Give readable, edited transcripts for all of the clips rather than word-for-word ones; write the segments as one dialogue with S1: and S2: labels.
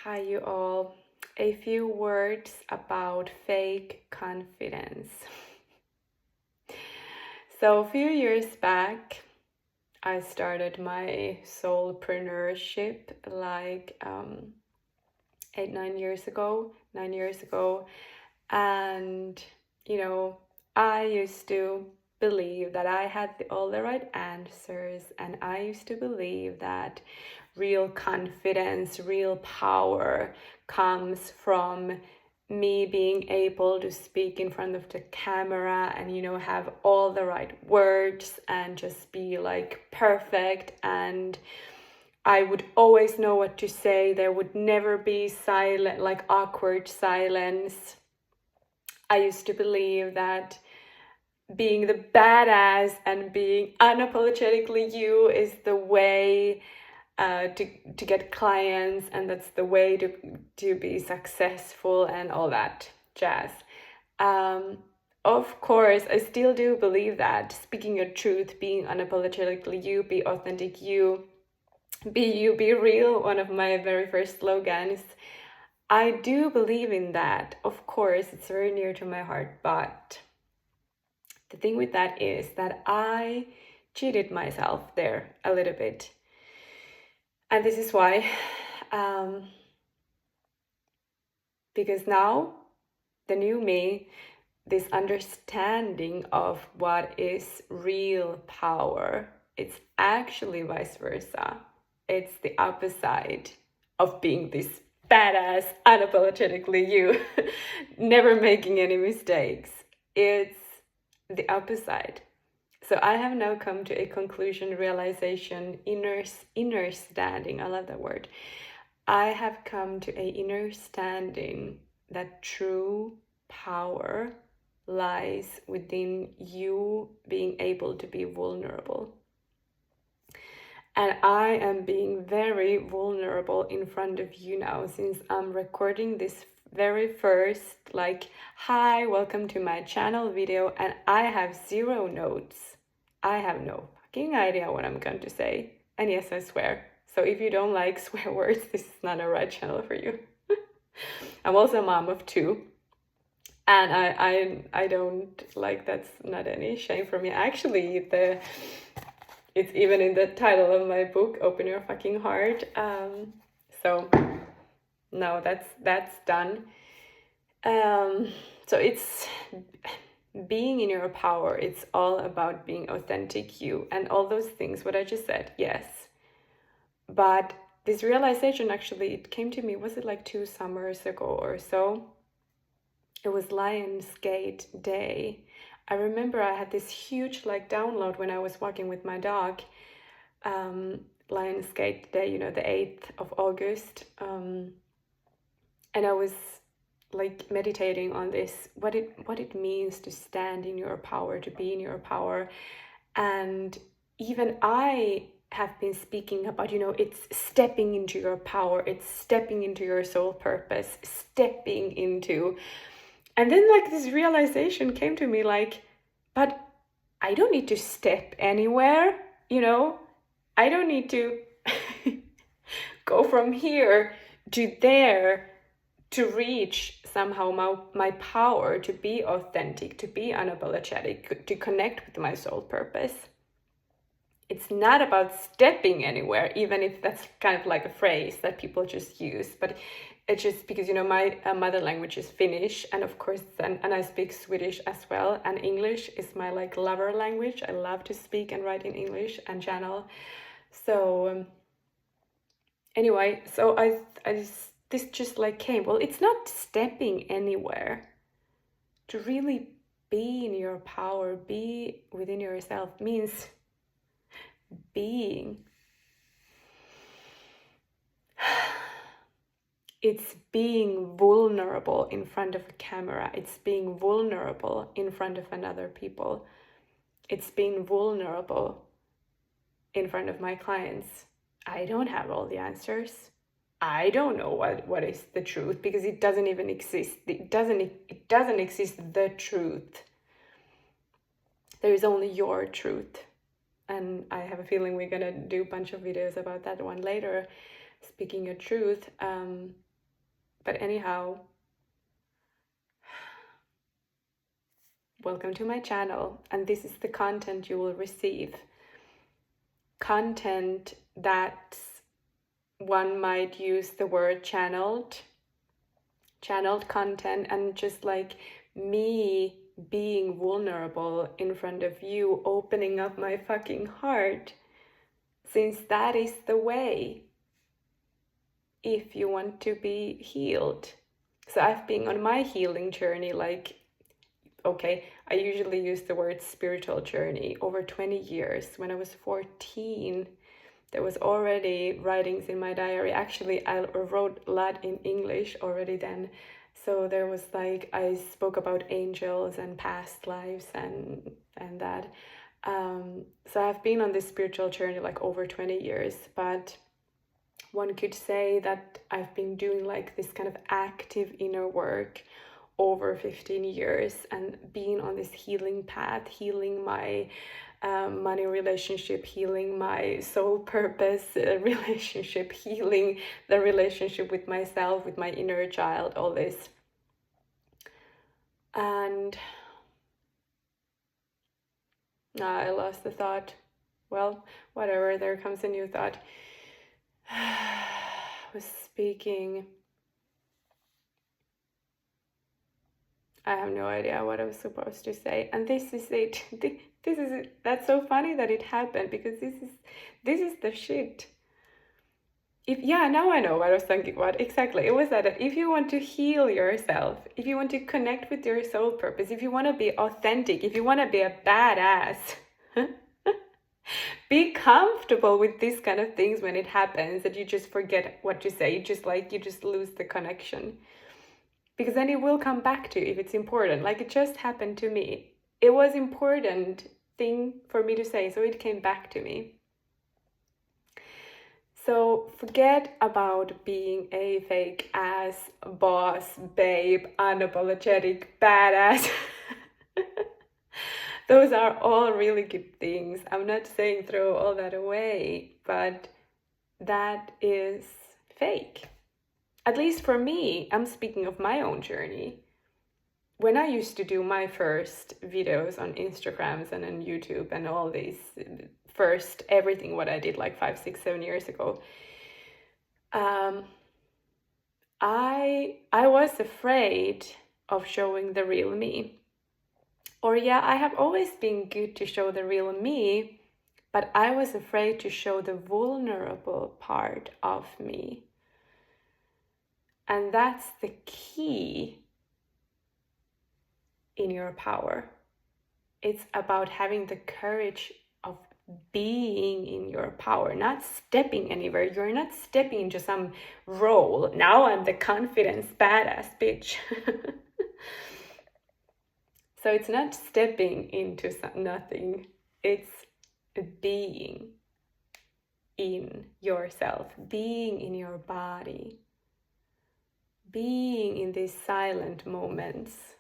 S1: Hi, you all. A few words about fake confidence. So, a few years back, I started my soulpreneurship like 9 years ago. And, I used to believe that I had all the right answers, and I used to believe that real confidence, real power comes from me being able to speak in front of the camera and have all the right words and just be like perfect, and I would always know what to say. There would never be silent, like awkward silence. I used to believe that being the badass and being unapologetically you is the way to get clients, and that's the way to be successful and all that jazz. Of course, I still do believe that speaking your truth, being unapologetically you, be authentic you, be real, one of my very first slogans. I do believe in that. Of course, it's very near to my heart, but the thing with that is that I cheated myself there a little bit. And this is why, because now the new me, this understanding of what is real power, it's actually vice versa. It's the opposite of being this badass, unapologetically you, never making any mistakes. It's the opposite. So I have now come to a conclusion, realization, inner standing. I love that word. I have come to a inner standing that true power lies within you being able to be vulnerable. And I am being very vulnerable in front of you now, since I'm recording this very first, hi, welcome to my channel video, and I have zero notes. I have no fucking idea what I'm going to say. And yes, I swear. So if you don't like swear words, this is not a right channel for you. I'm also a mom of two. And I don't like, that's not any shame for me. Actually, it's even in the title of my book, Open Your Fucking Heart. So no, that's done. So it's being in your power. It's all about being authentic you and all those things, what I just said, yes. But this realization, actually, it came to me, was it like 2 summers ago or so? It was Lionsgate Day. I remember I had this huge download when I was walking with my dog. Lionsgate Day, the 8th of August. And I was meditating on this, what it means to stand in your power, to be in your power. And even I have been speaking about, it's stepping into your power, it's stepping into your soul purpose, stepping into. And then this realization came to me, but I don't need to step anywhere, I don't need to go from here to there to reach somehow my power, to be authentic, to be unapologetic, to connect with my soul purpose. It's not about stepping anywhere, even if that's kind of like a phrase that people just use, but it's just because, my mother language is Finnish, and of course, and I speak Swedish as well, and English is my lover language. I love to speak and write in English and channel. So anyway, so this just came. Well, it's not stepping anywhere. To really be in your power, be within yourself, means being. It's being vulnerable in front of a camera. It's being vulnerable in front of another people. It's being vulnerable in front of my clients. I don't have all the answers. I don't know what is the truth, because it doesn't even exist. It doesn't exist, the truth. There is only your truth. And I have a feeling we're gonna do a bunch of videos about that one later, speaking your truth. But anyhow, welcome to my channel, and this is the content you will receive. Content that one might use the word channeled content, and just like me being vulnerable in front of you, opening up my fucking heart, since that is the way if you want to be healed. So I've been on my healing journey, like, okay, I usually use the word spiritual journey, over 20 years. When I was 14, there was already writings in my diary. Actually, I wrote a lot in English already then. So there was like, I spoke about angels and past lives and that. So I've been on this spiritual journey like over 20 years, but one could say that I've been doing like this kind of active inner work over 15 years, and being on this healing path, healing my money relationship, healing my soul purpose relationship, healing the relationship with myself, with my inner child, all this. And I lost the thought. Well, whatever, there comes a new thought. I was speaking. I have no idea what I was supposed to say, and this is it. This is it. That's so funny that it happened, because this is the shit. Now I know what I was thinking about. Exactly. It was that if you want to heal yourself, if you want to connect with your soul purpose, if you want to be authentic, if you want to be a badass, be comfortable with these kind of things when it happens, that you just forget what to say. You just lose the connection. Because then it will come back to you if it's important. Like it just happened to me. It was important thing for me to say, so it came back to me. So forget about being a fake ass, boss, babe, unapologetic, badass. Those are all really good things. I'm not saying throw all that away, but that is fake. At least for me, I'm speaking of my own journey. When I used to do my first videos on Instagrams and on YouTube and all these, first everything what I did like 5, 6, 7 years ago, I was afraid of showing the real me. Or I have always been good to show the real me, but I was afraid to show the vulnerable part of me. And that's the key in your power. It's about having the courage of being in your power, not stepping anywhere. You're not stepping into some role. Now I'm the confidence badass bitch. So it's not stepping into nothing. It's being in yourself, being in your body, being in these silent moments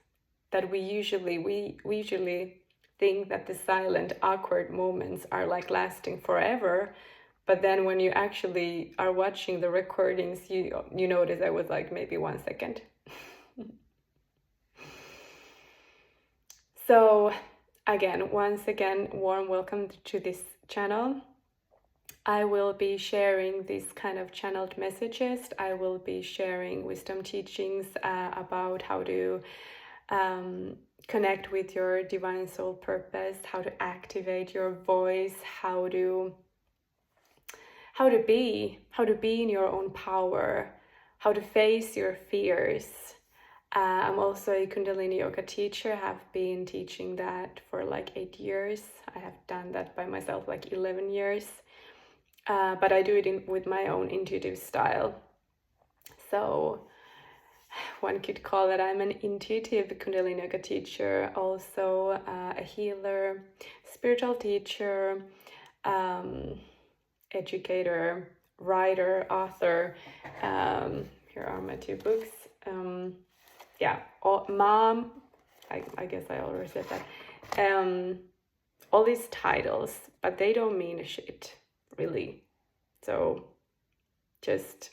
S1: that we usually think that the silent, awkward moments are like lasting forever. But then when you actually are watching the recordings, you notice I was like maybe 1 second. So once again, warm welcome to this channel. I will be sharing these kind of channeled messages. I will be sharing wisdom teachings about how to connect with your divine soul purpose, how to activate your voice, how to be in your own power, how to face your fears. I'm also a kundalini yoga teacher. I have been teaching that for like 8 years. I have done that by myself like 11 years. But I do it with my own intuitive style. So one could call that I'm an intuitive kundalini yoga teacher, also a healer, spiritual teacher, educator, writer, author. Here are my 2 books. Mom, I guess I already said that. All these titles, but they don't mean a shit, really. So just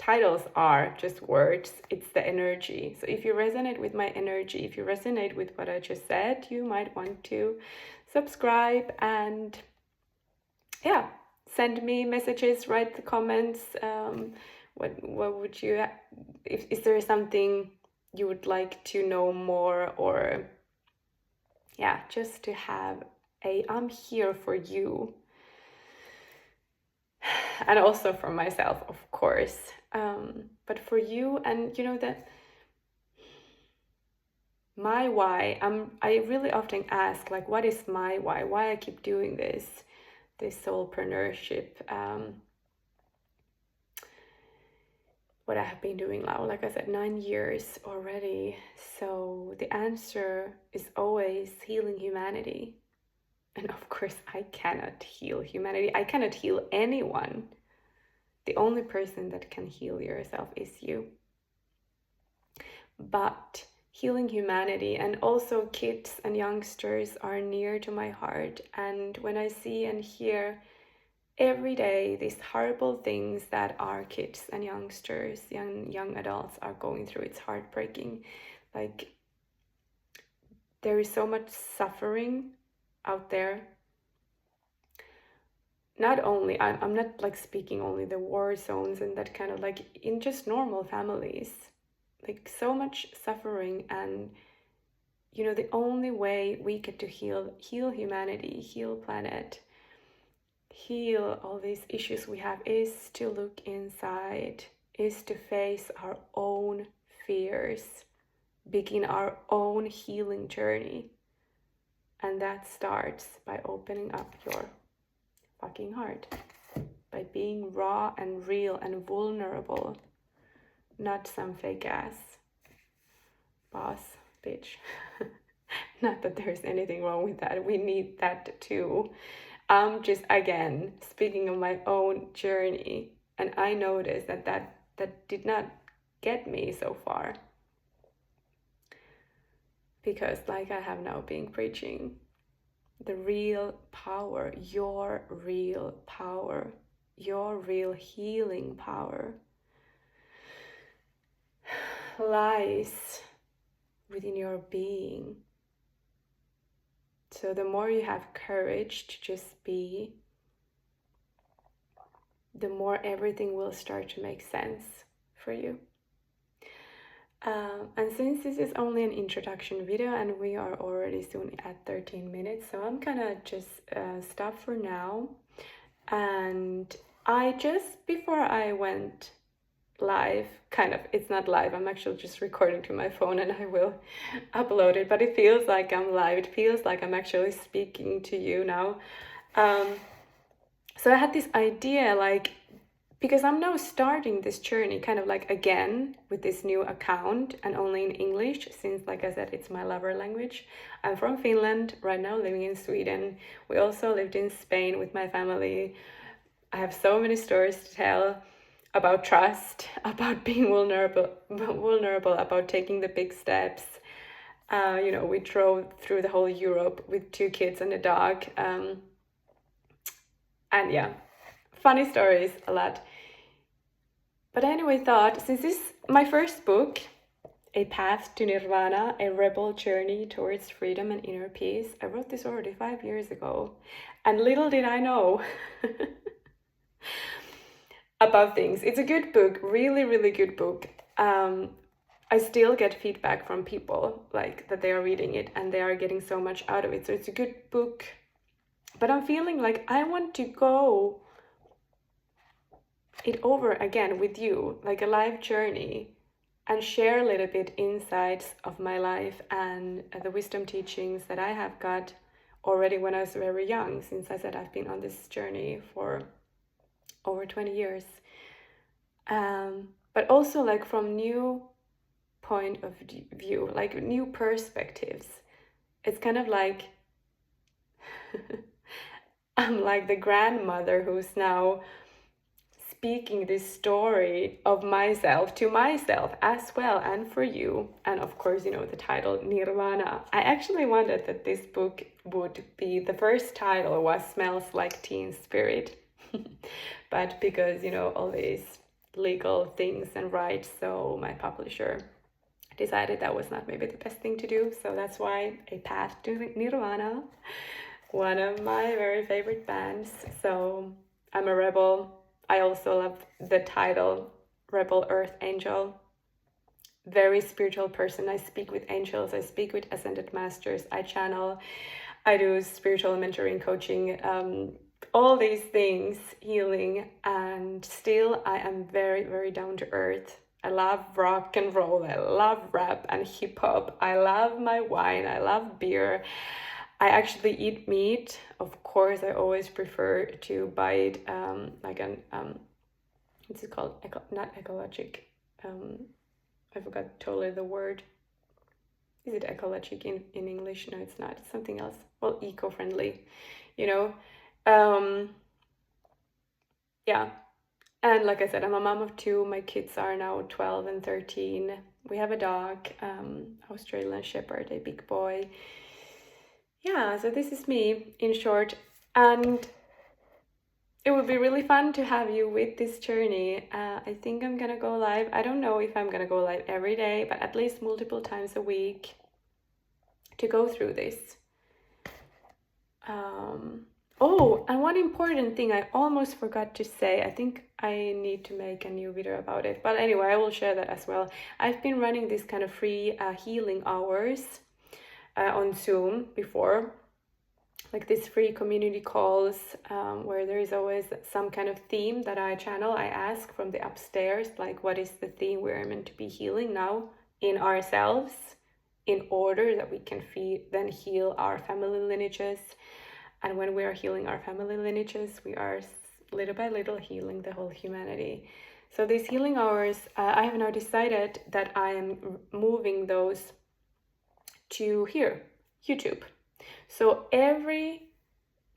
S1: titles are just words, it's the energy. So if you resonate with my energy, if you resonate with what I just said, you might want to subscribe and yeah, send me messages, write the comments. What would you, if is there something you would like to know more, or yeah, just to have a I'm here for you, and also for myself, of course, but for you. And you know that my why, I really often ask, like, what is my why I keep doing this soulpreneurship, what I have been doing now, like I said, 9 years already. So the answer is always healing humanity. And of course, I cannot heal humanity. I cannot heal anyone. The only person that can heal yourself is you. But healing humanity, and also kids and youngsters, are near to my heart. And when I see and hear every day these horrible things that our kids and youngsters, young adults are going through, it's heartbreaking. Like, there is so much suffering out there. Not only, I'm not like speaking only the war zones and that kind of, like in just normal families, like so much suffering. And you know, the only way we get to heal humanity, heal planet, heal all these issues we have, is to look inside, is to face our own fears, begin our own healing journey. And that starts by opening up your fucking heart, by being raw and real and vulnerable, not some fake ass boss bitch. Not that there's anything wrong with that, we need that too. I'm just, again, speaking of my own journey, and I noticed that did not get me so far, because like I have now been preaching, the real power, your real power, your real healing power lies within your being. So the more you have courage to just be, the more everything will start to make sense for you. And since this is only an introduction video and we are already soon at 13 minutes, so I'm gonna just stop for now. And I just, before I went live, kind of, it's not live, I'm actually just recording to my phone and I will upload it, but it feels like I'm live, it feels like I'm actually speaking to you now. So I had this idea, like, because I'm now starting this journey kind of like again with this new account, and only in English, since like I said, it's my lover language. I'm from Finland, right now living in Sweden. We also lived in Spain with my family. I have so many stories to tell about trust, about being vulnerable, about taking the big steps. You know, we drove through the whole Europe with 2 kids and a dog. And yeah, funny stories, a lot. But anyway, thought, since this is my first book, A Path to Nirvana, A Rebel Journey Towards Freedom and Inner Peace, I wrote this already 5 years ago. And little did I know about things. It's a good book, really, really good book. I still get feedback from people, like, that they are reading it and they are getting so much out of it. So it's a good book. But I'm feeling like I want to go it over again with you, like a live journey, and share a little bit insights of my life and the wisdom teachings that I have got already when I was very young, since I said I've been on this journey for over 20 years. But also like from new point of view, like new perspectives. It's kind of like I'm like the grandmother who's now speaking this story of myself to myself as well, and for you. And of course, you know, the title Nirvana. I actually wanted that this book would be, the first title was Smells Like Teen Spirit. But because, you know, all these legal things and rights, so my publisher decided that was not maybe the best thing to do. So that's why I passed to Nirvana, one of my very favorite bands. So I'm a rebel. I also love the title Rebel Earth Angel. Very spiritual person. I speak with angels, I speak with ascended masters, I channel, I do spiritual mentoring, coaching, all these things, healing, and still I am very, very down to earth. I love rock and roll, I love rap and hip hop, I love my wine, I love beer. I actually eat meat. Of course, I always prefer to buy it like an what's it called? Not ecologic. I forgot totally the word. Is it ecologic in English? No, it's not. It's something else. Well, eco-friendly, you know. Yeah. And like I said, I'm a mom of two. My kids are now 12 and 13. We have a dog, Australian Shepherd, a big boy. Yeah, so this is me in short. And it would be really fun to have you with this journey. I think I'm gonna go live. I don't know if I'm gonna go live every day, but at least multiple times a week to go through this. Oh, and one important thing I almost forgot to say. I think I need to make a new video about it. But anyway, I will share that as well. I've been running this kind of free healing hours on Zoom before. Like these free community calls where there is always some kind of theme that I channel. I ask from the upstairs, like, what is the theme we're meant to be healing now in ourselves, in order that we can then heal our family lineages. And when we are healing our family lineages, we are little by little healing the whole humanity. So these healing hours, I have now decided that I am moving those to here, YouTube. So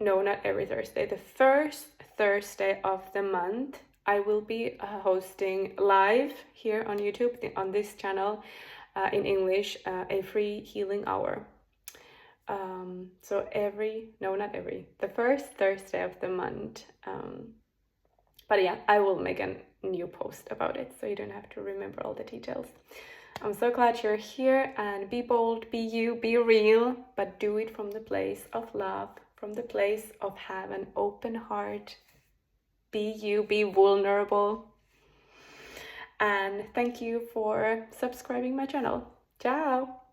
S1: not every Thursday, the first Thursday of the month, I will be hosting live here on YouTube, on this channel, in English, a free healing hour. So the first Thursday of the month. But yeah, I will make a new post about it, so you don't have to remember all the details. I'm so glad you're here, and be bold, be you, be real, but do it from the place of love, from the place of have an open heart. Be you, be vulnerable. And thank you for subscribing my channel. Ciao!